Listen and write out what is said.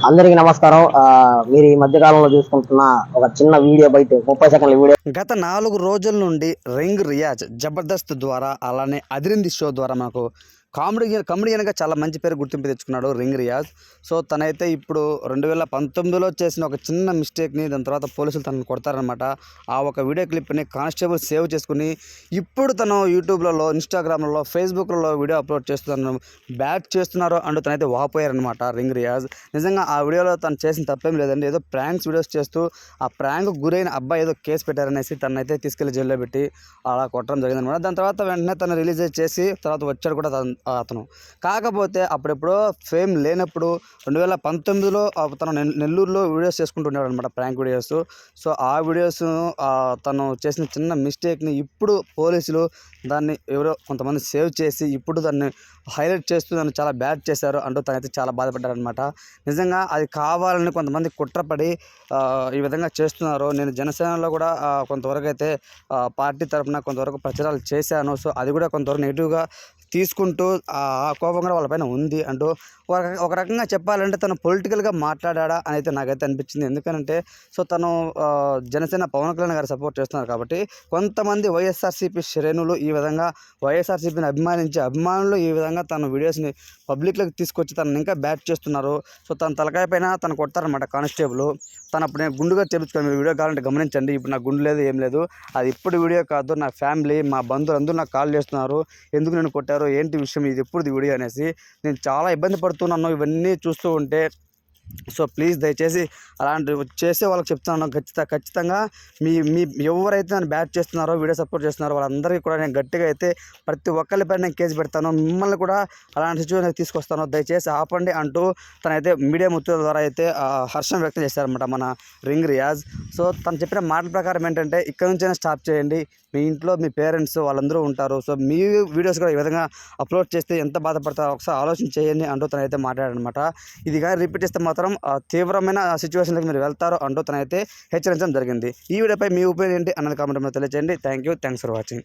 అందరికీ నమస్కారం. మీరు ఈ మధ్య కాలంలో చూసుకుంటున్న ఒక చిన్న వీడియో, బయట 30 సెకండ్ల వీడియో. గత 4 రోజుల నుండి రింగ్ రియాజ్ జబర్దస్త్ ద్వారా అలానే అదిరింది షో ద్వారా మనకు కమెడియన్గా చాలా మంచి పేరు గుర్తింపు తెచ్చుకున్నాడు రింగ్ రియాజ్. సో తనైతే ఇప్పుడు 2019లో చేసిన ఒక చిన్న మిస్టేక్ని దాని తర్వాత పోలీసులు తనను కొడతారనమాట. ఆ ఒక వీడియో క్లిప్ని కానిస్టేబుల్ సేవ్ చేసుకుని ఇప్పుడు తను యూట్యూబ్లలో, ఇన్స్టాగ్రామ్లలో, ఫేస్బుక్లలో వీడియో అప్లోడ్ చేస్తున్నాను, బ్యాట్ చేస్తున్నారు అంటూ తనైతే వాపోయారనమాట రింగ్ రియాజ్. నిజంగా ఆ వీడియోలో తను చేసిన తప్పేం లేదండి. ఏదో ప్రాంక్స్ వీడియోస్ చేస్తూ ఆ ప్రాంక్ గురైన అబ్బాయి ఏదో కేసు పెట్టారనేసి తనైతే తీసుకెళ్లి జైల్లో పెట్టి అలా కొట్టడం జరిగిందనమాట. దాని తర్వాత వెంటనే తను రిలీజ్ చేసి తర్వాత వచ్చాడు కూడా అతను. కాకపోతే అప్పుడెప్పుడో ఫేమ్ లేనప్పుడు 2019లో తను నెల్లూరులో వీడియోస్ చేసుకుంటున్నాడు అనమాట, ప్రాంక్ వీడియోస్. సో ఆ వీడియోస్ తను చేసిన చిన్న మిస్టేక్ని ఇప్పుడు పోలీసులు దాన్ని ఎవరో కొంతమంది సేవ్ చేసి ఇప్పుడు దాన్ని హైలైట్ చేస్తూ దాన్ని చాలా బ్యాడ్ చేశారు అంటూ తనైతే చాలా బాధపడ్డారనమాట. నిజంగా అది కావాలని కొంతమంది కుట్రపడి ఈ విధంగా చేస్తున్నారు. నేను జనసేనలో కూడా కొంతవరకు అయితే పార్టీ తరఫున కొంతవరకు ప్రచారాలు చేశాను. సో అది కూడా కొంతవరకు నెగిటివ్గా తీసుకుంటూ ఆ కోపం కూడా వాళ్ళపైన ఉంది అంటూ ఒక రకంగా చెప్పాలంటే తను పొలిటికల్గా మాట్లాడా అని అయితే నాకైతే అనిపించింది. ఎందుకంటే సో తను జనసేన పవన్ కళ్యాణ్ గారు సపోర్ట్ చేస్తున్నారు కాబట్టి కొంతమంది వైఎస్ఆర్సీపీ శ్రేణులు ఈ విధంగా వైఎస్ఆర్సీపీని అభిమానించే అభిమానులు ఈ విధంగా తన వీడియోస్ని పబ్లిక్లోకి తీసుకొచ్చి తనని ఇంకా బ్యాట్ చేస్తున్నారు. సో తన తలకాయ పైన తను కొడతారనమాట కానిస్టేబుల్. తను అప్పుడు నేను గుండుగా చేపించుకోను, మీరు వీడియో కావాలంటే గమనించండి. ఇప్పుడు నాకు గుండు లేదు, ఏం లేదు. అది ఇప్పుడు వీడియో కాదు, నా ఫ్యామిలీ, మా బంధువులు అందరూ నాకు కాల్ చేస్తున్నారు, ఎందుకు నేను కొట్టారు, ఏంటి విషయం, ఇది ఎప్పుడు వీడియో అనేసి. నేను చాలా ఇబ్బంది పడుతున్నాను ఇవన్నీ చూస్తూ ఉంటే. సో ప్లీజ్ దయచేసి అలాంటివి చేసే వాళ్ళకి చెప్తున్నాను, ఖచ్చితంగా మీ మీ ఎవరైతే నన్ను బ్యాట్ చేస్తున్నారో, వీడియో సపోర్ట్ చేస్తున్నారో వాళ్ళందరికీ కూడా నేను గట్టిగా అయితే ప్రతి ఒక్కరిపై నేను కేసు పెడతాను, మిమ్మల్ని కూడా అలాంటి సిచ్యువేషన్ తీసుకొస్తాను, దయచేసి ఆపండి అంటూ తనైతే మీడియా మిత్రుల ద్వారా అయితే హర్షం వ్యక్తం చేశారనమాట మన రింగ్ రియాజ్. సో తను చెప్పిన మాటల ప్రకారం ఏంటంటే, ఇక్కడ నుంచైనా స్టాప్ చేయండి, మీ ఇంట్లో మీ పేరెంట్స్ వాళ్ళందరూ ఉంటారు, సో మీ వీడియోస్ కూడా ఈ విధంగా అప్లోడ్ చేస్తే ఎంత బాధపడతారో ఒకసారి ఆలోచన చేయండి అంటూ తనైతే మాట్లాడారనమాట. ఇది కానీ రిపీట్ చేస్తే మాత్రం తీవ్రమైన సిచ్యువేషన్లోకి మీరు వెళ్తారు అంటూ తనైతే హెచ్చరించడం జరిగింది. ఈ వీడియోపై మీ ఒపీనియన్ ఏంటి అన్నది కామెంట్ తెలియజేయండి. Thanks for watching.